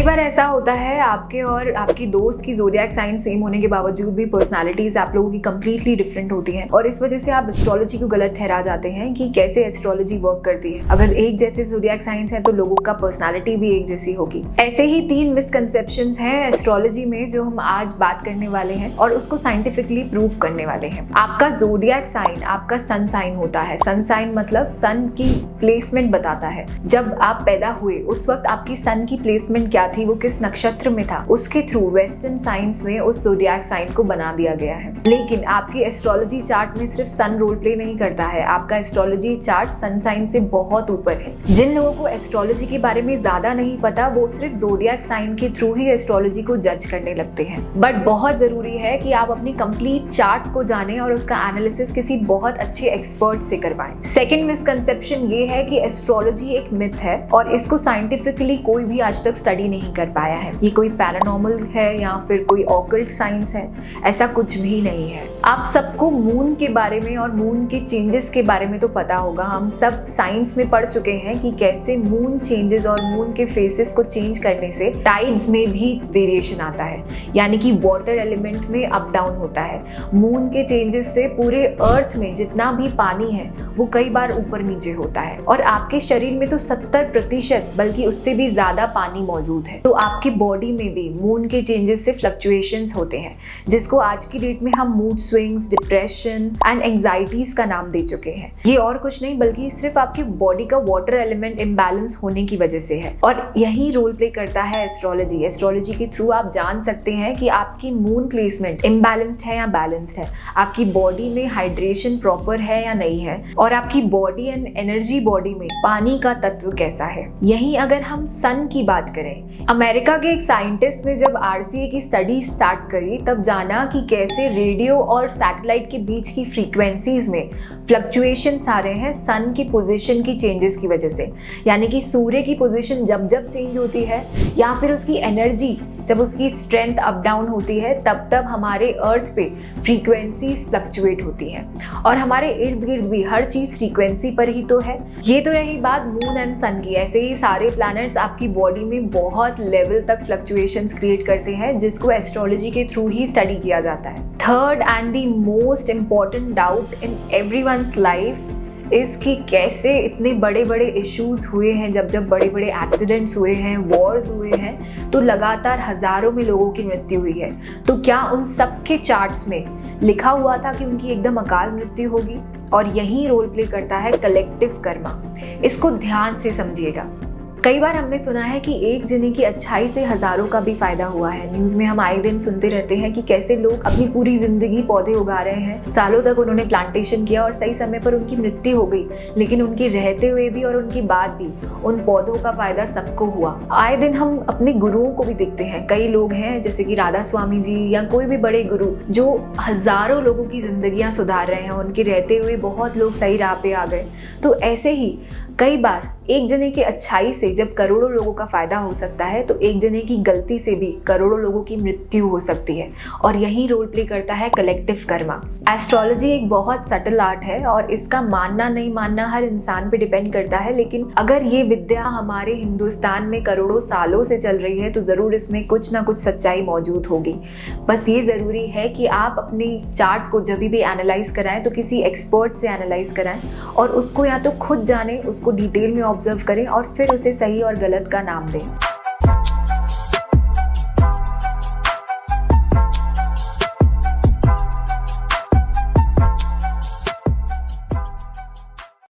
बार ऐसा होता है आपके और आपकी दोस्त की ज़ोडिएक साइन सेम होने के बावजूद भी पर्सनालिटीज आप लोगों की कंप्लीटली डिफरेंट होती हैं और इस वजह से आप एस्ट्रोलॉजी को गलत ठहरा जाते हैं कि कैसे एस्ट्रोलॉजी वर्क करती है। अगर एक जैसे ज़ोडिएक साइंस है तो लोगों का पर्सनालिटी भी एक जैसी होगी। ऐसे ही 3 मिसकंसेप्शंस हैं एस्ट्रोलॉजी में जो हम आज बात करने वाले हैं और उसको साइंटिफिकली प्रूव करने वाले हैं। आपका ज़ोडिएक साइन आपका सन साइन होता है। सन साइन मतलब सन की प्लेसमेंट बताता है। जब आप पैदा हुए उस वक्त आपकी सन की प्लेसमेंट क्या थी, वो किस नक्षत्र में था, उसके थ्रू वेस्टर्न साइंस में उस ज़ोडिएक साइन को बना दिया गया है। लेकिन आपकी एस्ट्रोलॉजी चार्ट में सिर्फ सन रोल प्ले नहीं करता है। आपका एस्ट्रोलॉजी चार्ट सन साइन से बहुत ऊपर है। जिन लोगों को एस्ट्रोलॉजी के बारे में ज्यादा नहीं पता वो सिर्फ ज़ोडिएक साइन के थ्रू ही एस्ट्रोलॉजी को जज करने लगते हैं। बट बहुत जरूरी है कि आप अपनी कंप्लीट चार्ट को जानें और उसका एनालिसिस किसी बहुत अच्छे एक्सपर्ट से करवाएं। सेकंड मिसकंसेप्शन ये है कि एस्ट्रोलॉजी एक मिथ है और इसको साइंटिफिकली कोई भी आज तक स्टडी नहीं कर पाया है। ये कोई पैरानॉर्मल है या फिर कोई ऑकल्ट साइंस है, ऐसा कुछ भी नहीं है। आप सबको मून के बारे में और मून के चेंजेस के बारे में तो पता होगा। हम सब साइंस में पढ़ चुके हैं कि कैसे मून चेंजेस और मून के फेसेस को चेंज करने से टाइड्स में भी वेरिएशन आता है, यानी कि वाटर एलिमेंट में अप डाउन होता है। मून के चेंजेस से पूरे अर्थ में जितना भी पानी है वो कई बार ऊपर नीचे होता है और आपके शरीर में तो 70% बल्कि उससे भी ज्यादा पानी मौजूद है। तो आपकी बॉडी में भी मून के चेंजेस से फ्लक्चुएशंस होते हैं, जिसको आज की डेट में हम mood swings, depression and anxieties का नाम दे चुके हैं। ये और कुछ नहीं बल्कि सिर्फ आपकी बॉडी का वाटर एलिमेंट इम्बैलेंस होने की वजह से है और यही रोल प्ले करता है एस्ट्रोलॉजी। एस्ट्रोलॉजी के थ्रू आप जान सकते हैं कि आपकी मून प्लेसमेंट इम्बैलेंस्ड है या बैलेंस्ड है, आपकी बॉडी में हाइड्रेशन प्रॉपर है या नहीं है और आपकी बॉडी एंड एनर्जी बॉडी में पानी का तत्व कैसा है। यही अगर हम सन की बात करें, अमेरिका के एक साइंटिस्ट ने जब RCA की स्टडी स्टार्ट करी तब जाना कि कैसे रेडियो और सैटेलाइट के बीच की फ्रीक्वेंसीज में फ्लक्चुएशंस आ रहे हैं सन की पोजीशन की चेंजेस की वजह से। यानी कि सूर्य की पोजीशन जब जब चेंज होती है या फिर उसकी एनर्जी जब उसकी स्ट्रेंथ अप डाउन होती है तब तब हमारे अर्थ पे फ्रीक्वेंसीज फ्लक्चुएट होती हैं और हमारे इर्द गिर्द भी हर चीज फ्रीक्वेंसी पर ही तो है। ये तो रही बात मून एंड सन की। ऐसे ही सारे प्लैनेट्स आपकी बॉडी में बहुत लेवल तक फ्लक्चुएशंस क्रिएट करते हैं जिसको एस्ट्रोलॉजी के थ्रू ही स्टडी किया जाता है। Third and the most important doubt in everyone's life इस कि कैसे इतने बड़े बड़े इश्यूज हुए हैं, जब बड़े बड़े एक्सीडेंट्स हुए हैं, वॉर्स हुए हैं, तो लगातार हजारों में लोगों की मृत्यु हुई है। तो क्या उन सब के चार्ट्स में लिखा हुआ था कि उनकी एकदम अकाल मृत्यु होगी? और यही रोल प्ले करता है कलेक्टिव कर्मा। इसको ध्यान से समझिएगा। कई बार हमने सुना है कि एक जने की अच्छाई से हजारों का भी फायदा हुआ है। न्यूज में हम आए दिन सुनते रहते हैं कि कैसे लोग अपनी पूरी जिंदगी पौधे उगा रहे हैं, सालों तक उन्होंने प्लांटेशन किया और सही समय पर उनकी मृत्यु हो गई, लेकिन उनके रहते हुए भी और उनके बाद भी उन पौधों का फायदा सबको हुआ। आए दिन हम अपने गुरुओं को भी देखते हैं। कई लोग हैं जैसे कि राधा स्वामी जी या कोई भी बड़े गुरु जो हजारों लोगों की जिंदगियां सुधार रहे हैं, उनके रहते हुए बहुत लोग सही राह पे आ गए। तो ऐसे ही कई बार एक जने की अच्छाई से जब करोड़ों लोगों का फायदा हो सकता है तो एक जने की गलती से भी करोड़ों लोगों की मृत्यु हो सकती है और यही रोल प्ले करता है कलेक्टिव कर्मा। एस्ट्रोलॉजी एक बहुत सटल आर्ट है और इसका मानना नहीं मानना हर इंसान पे डिपेंड करता है, लेकिन अगर ये विद्या हमारे हिंदुस्तान में करोड़ों सालों से चल रही है तो जरूर इसमें कुछ ना कुछ सच्चाई मौजूद होगी। बस ये जरूरी है कि आप अपने चार्ट को जब भी एनालाइज कराएं तो किसी एक्सपर्ट से एनालाइज कराएं और उसको या तो खुद जाने, उसको डिटेल में ऑब्जर्व करें और फिर उसे सही और गलत का नाम दें।